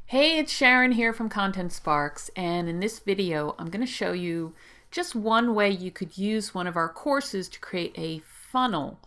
Hey, it's Sharon here from Content Sparks, and in this video I'm going to show you just one way you could use one of our courses to create a funnel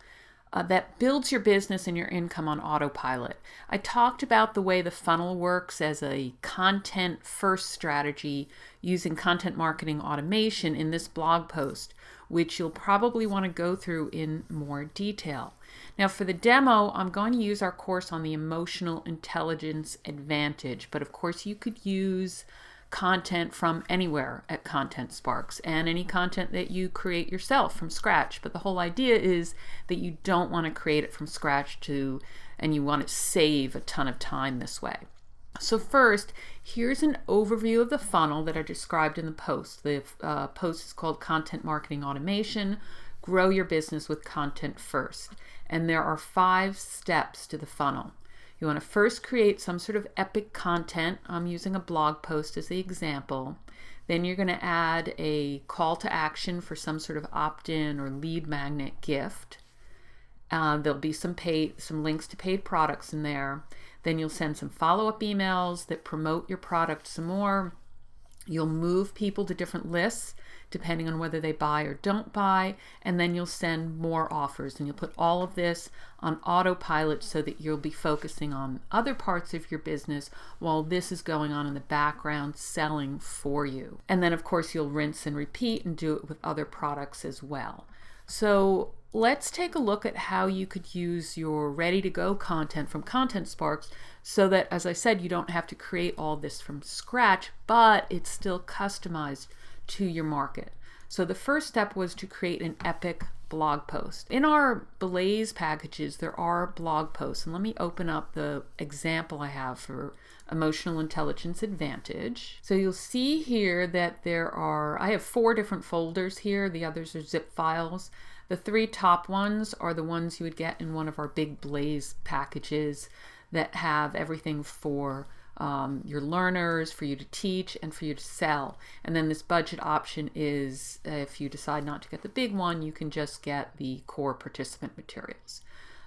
that builds your business and your income on autopilot. I talked about the way the funnel works as a content first strategy using content marketing automation in this blog post, which you'll probably want to go through in more detail. Now for the demo, I'm going to use our course on the emotional intelligence advantage, but of course you could use content from anywhere at Content Sparks and any content that you create yourself from scratch. But the whole idea is that you don't want to create it from scratch and you want to save a ton of time this way. So first, here's an overview of the funnel that I described in the post. The post is called Content Marketing Automation, Grow Your Business with Content First. And there are 5 steps to the funnel. You want to first create some sort of epic content. I'm using a blog post as the example. Then you're going to add a call to action for some sort of opt-in or lead magnet gift. There'll be some links to paid products in there. Then you'll send some follow-up emails that promote your product some more. You'll move people to different lists depending on whether they buy or don't buy, and then you'll send more offers, and you'll put all of this on autopilot so that you'll be focusing on other parts of your business while this is going on in the background selling for you. And then of course you'll rinse and repeat and do it with other products as well. So let's take a look at how you could use your ready-to-go content from Content Sparks so that, as I said, you don't have to create all this from scratch, but it's still customized to your market. So the first step was to create an epic blog post. In our Blaze packages, there are blog posts, and let me open up the example I have for Emotional Intelligence Advantage. So you'll see here that I have 4 different folders here. The others are zip files. The 3 top ones are the ones you would get in one of our big Blaze packages that have everything for your learners, for you to teach, and for you to sell. And then this budget option is, if you decide not to get the big one, you can just get the core participant materials.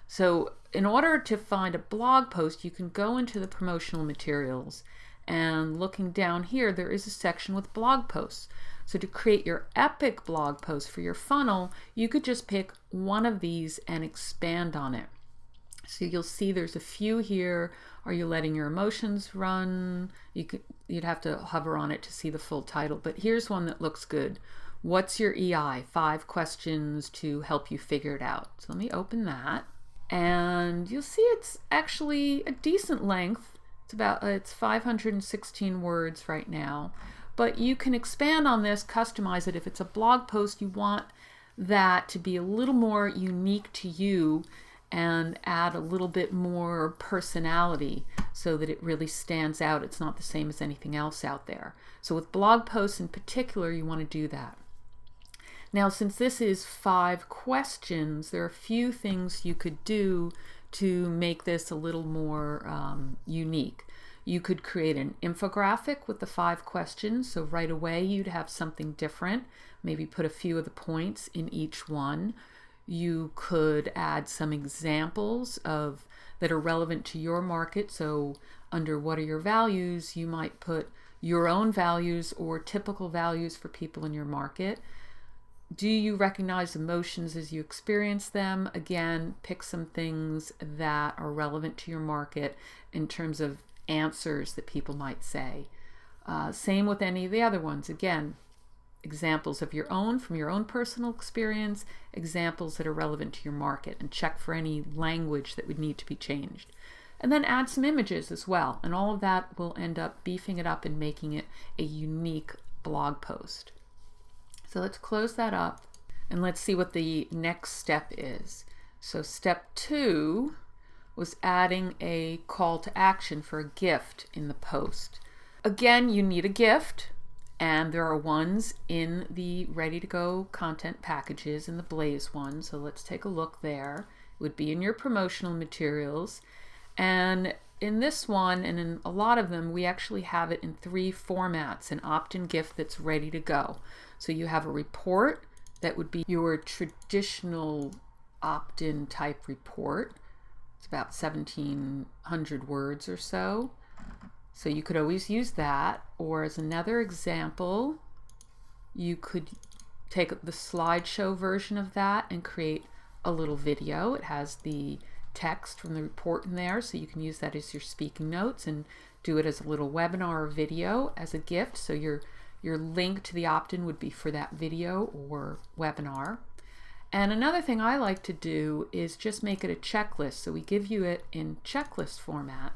So in order to find a blog post, you can go into the promotional materials, and looking down here, there is a section with blog posts. So to create your epic blog post for your funnel, you could just pick one of these and expand on it. So you'll see there's a few here. Are you letting your emotions run? You'd have to hover on it to see the full title, but here's one that looks good. What's your EI? 5 questions to help you figure it out. So let me open that, and you'll see it's actually a decent length. It's 516 words right now, but you can expand on this, customize it. If it's a blog post, you want that to be a little more unique to you and add a little bit more personality so that it really stands out. It's not the same as anything else out there. So with blog posts in particular, you want to do that. Now, since this is 5 questions, there are a few things you could do to make this a little more unique. You could create an infographic with the 5 questions, so right away you'd have something different. Maybe put a few of the points in each one. You could add some examples that are relevant to your market. So under what are your values, you might put your own values or typical values for people in your market. Do you recognize emotions as you experience them? Again, pick some things that are relevant to your market in terms of answers that people might say. Same with any of the other ones. Again, examples of your own, from your own personal experience, examples that are relevant to your market, and check for any language that would need to be changed. And then add some images as well, and all of that will end up beefing it up and making it a unique blog post. So let's close that up, and let's see what the next step is. So step 2 was adding a call to action for a gift in the post. Again, you need a gift, and there are ones in the ready-to-go content packages in the Blaze one. So let's take a look there. It would be in your promotional materials. And in this one, and in a lot of them, we actually have it in 3 formats, an opt-in gift that's ready to go. So you have a report that would be your traditional opt-in type report. It's about 1,700 words or so. So you could always use that, or as another example, you could take the slideshow version of that and create a little video. It has the text from the report in there, so you can use that as your speaking notes and do it as a little webinar or video as a gift. So your link to the opt-in would be for that video or webinar. And another thing I like to do is just make it a checklist. So we give you it in checklist format.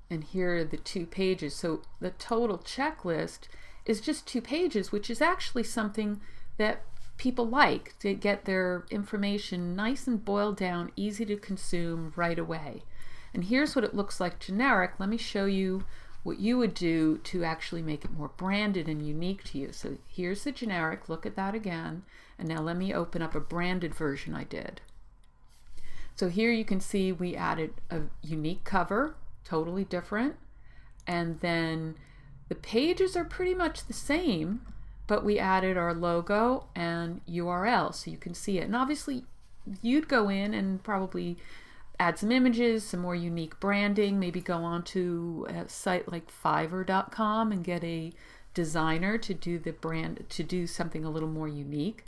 And here are the 2 pages. So the total checklist is just 2 pages, which is actually something that people like to get their information nice and boiled down, easy to consume right away. And here's what it looks like generic. Let me show you what you would do to actually make it more branded and unique to you. So here's the generic, look at that again. And now let me open up a branded version I did. So here you can see we added a unique cover, totally different. And then the pages are pretty much the same, but we added our logo and URL so you can see it. And obviously you'd go in and probably add some images, some more unique branding, maybe go on to a site like Fiverr.com and get a designer to do the brand, to do something a little more unique.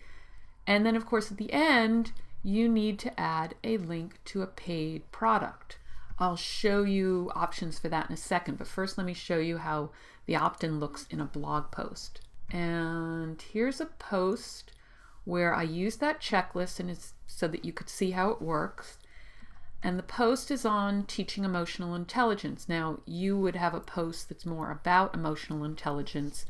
And then of course at the end, you need to add a link to a paid product. I'll show you options for that in a second, but first let me show you how the opt-in looks in a blog post. And here's a post where I used that checklist and it's so that you could see how it works. And the post is on teaching emotional intelligence. Now, you would have a post that's more about emotional intelligence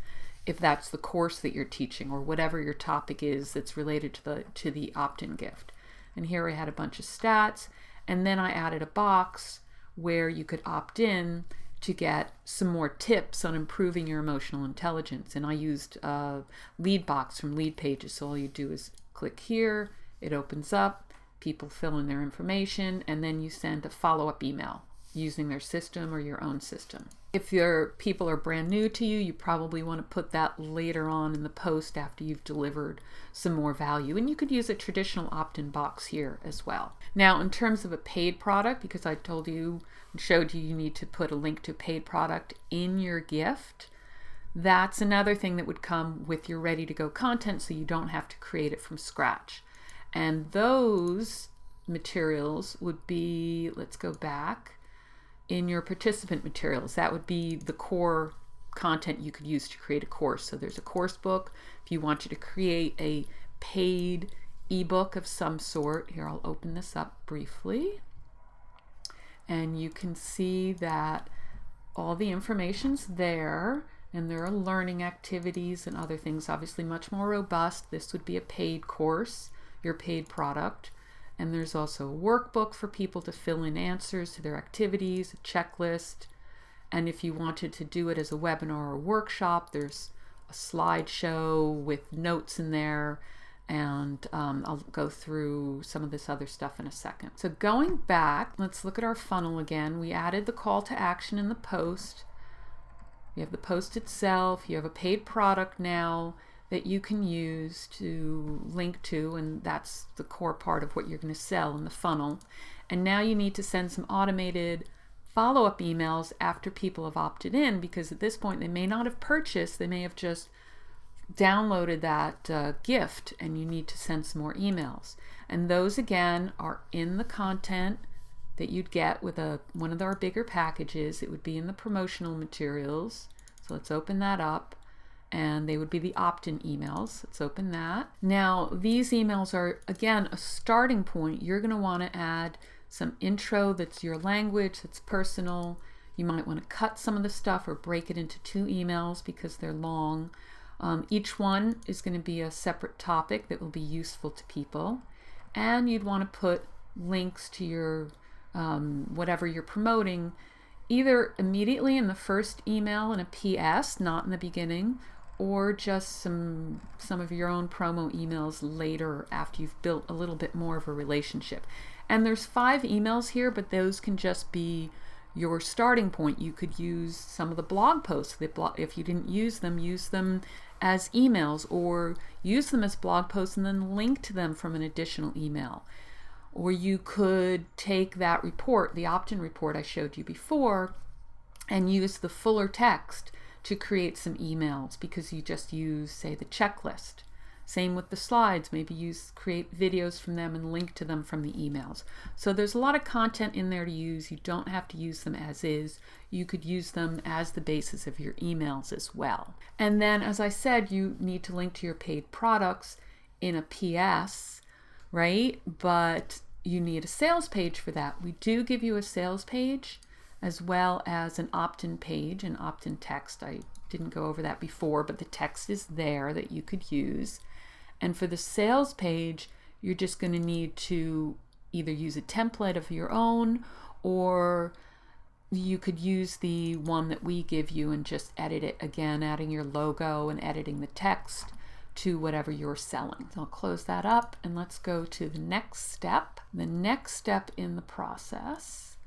if that's the course that you're teaching or whatever your topic is that's related to the opt-in gift. And here I had a bunch of stats, and then I added a box where you could opt in to get some more tips on improving your emotional intelligence. And I used a lead box from Lead Pages. So all you do is click here, it opens up, people fill in their information, and then you send a follow-up email using their system or your own system. If your people are brand new to you, you probably want to put that later on in the post after you've delivered some more value. And you could use a traditional opt-in box here as well. Now, in terms of a paid product, because I told you and showed you you need to put a link to a paid product in your gift, that's another thing that would come with your ready-to-go content so you don't have to create it from scratch. And those materials would be, let's go back, in your participant materials. That would be the core content you could use to create a course. So there's a course book. If you wanted to create a paid ebook of some sort, here I'll open this up briefly. And you can see that all the information's there, and there are learning activities and other things, obviously much more robust. This would be a paid course, your paid product. And there's also a workbook for people to fill in answers to their activities, a checklist. And if you wanted to do it as a webinar or workshop, there's a slideshow with notes in there. And I'll go through some of this other stuff in a second. So going back, let's look at our funnel again. We added the call to action in the post. You have the post itself. You have a paid product now that you can use to link to, and that's the core part of what you're going to sell in the funnel. And now you need to send some automated follow-up emails after people have opted in, because at this point they may not have purchased, they may have just downloaded that gift, and you need to send some more emails. And those again are in the content that you'd get with one of our bigger packages. It would be in the promotional materials. So let's open that up. And they would be the opt-in emails. Let's open that. Now, these emails are, again, a starting point. You're going to want to add some intro that's your language, that's personal. You might want to cut some of the stuff or break it into 2 emails because they're long. Each one is going to be a separate topic that will be useful to people. And you'd want to put links to your whatever you're promoting, either immediately in the first email in a PS, not in the beginning, or just some of your own promo emails later after you've built a little bit more of a relationship. And there's 5 emails here, but those can just be your starting point. You could use some of the blog posts. If you didn't use them as emails, or use them as blog posts and then link to them from an additional email. Or you could take that report, the opt-in report I showed you before, and use the fuller text to create some emails because you just use, say, the checklist. Same with the slides, maybe create videos from them and link to them from the emails. So there's a lot of content in there to use. You don't have to use them as is. You could use them as the basis of your emails as well. And then, as I said, you need to link to your paid products in a PS, right? But you need a sales page for that. We do give you a sales page as well as an opt-in page, an opt-in text. I didn't go over that before, but the text is there that you could use. And for the sales page, you're just going to need to either use a template of your own, or you could use the one that we give you and just edit it again, adding your logo and editing the text to whatever you're selling. So I'll close that up and let's go to the next step. The next step in the process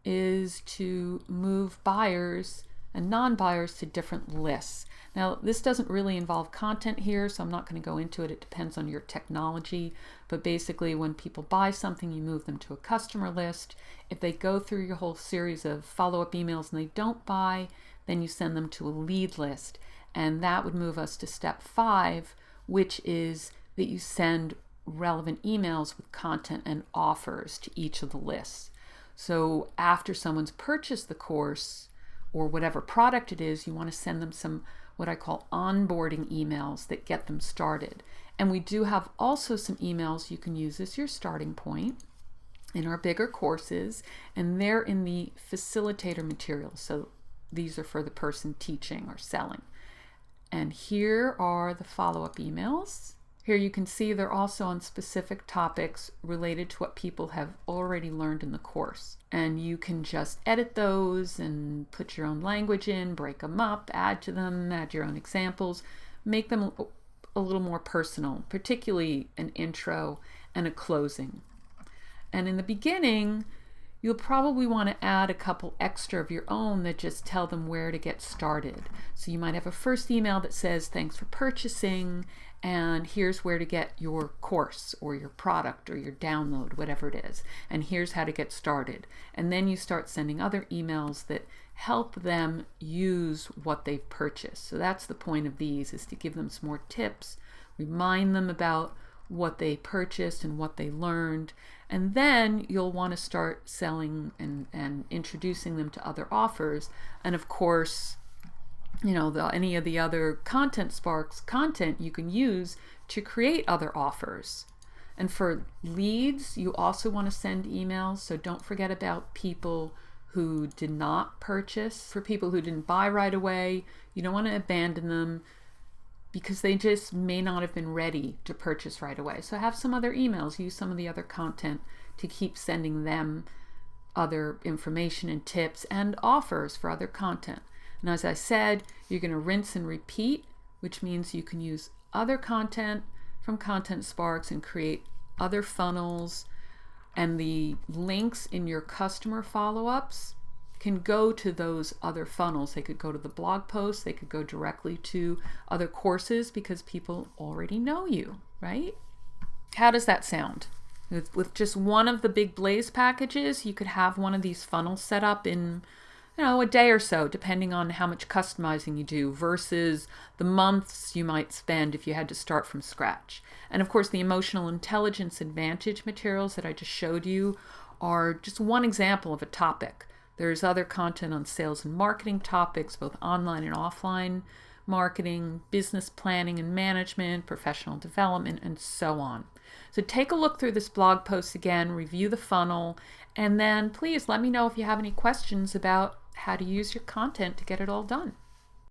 is to move buyers and non-buyers to different lists. Now, this doesn't really involve content here, so I'm not going to go into it. It depends on your technology. But basically, when people buy something, you move them to a customer list. If they go through your whole series of follow-up emails and they don't buy, then you send them to a lead list. And that would move us to step 5, which is that you send relevant emails with content and offers to each of the lists. So after someone's purchased the course or whatever product it is, you want to send them some what I call onboarding emails that get them started. And we do have also some emails you can use as your starting point in our bigger courses, and they're in the facilitator materials. So these are for the person teaching or selling. And here are the follow-up emails. Here you can see they're also on specific topics related to what people have already learned in the course. And you can just edit those and put your own language in, break them up, add to them, add your own examples, make them a little more personal, particularly an intro and a closing. And in the beginning, you'll probably want to add a couple extra of your own that just tell them where to get started. So you might have a first email that says, thanks for purchasing, and here's where to get your course or your product or your download, whatever it is. And here's how to get started. And then you start sending other emails that help them use what they've purchased. So that's the point of these, is to give them some more tips, remind them about what they purchased and what they learned, and then you'll want to start selling and introducing them to other offers. And of course, you know, any of the other Content Sparks content you can use to create other offers. And for leads, you also want to send emails, so don't forget about people who did not purchase. For people who didn't buy right away, you don't want to abandon them, because they just may not have been ready to purchase right away. So have some other emails, use some of the other content to keep sending them other information and tips and offers for other content. And as I said, you're going to rinse and repeat, which means you can use other content from Content Sparks and create other funnels. And the links in your customer follow-ups can go to those other funnels. They could go to the blog posts, they could go directly to other courses because people already know you, right? How does that sound? With just one of the big Blaze packages, you could have one of these funnels set up in, you know, a day or so, depending on how much customizing you do, versus the months you might spend if you had to start from scratch. And of course, the Emotional Intelligence Advantage materials that I just showed you are just one example of a topic. There's other content on sales and marketing topics, both online and offline marketing, business planning and management, professional development, and so on. So take a look through this blog post again, review the funnel, and then please let me know if you have any questions about how to use your content to get it all done.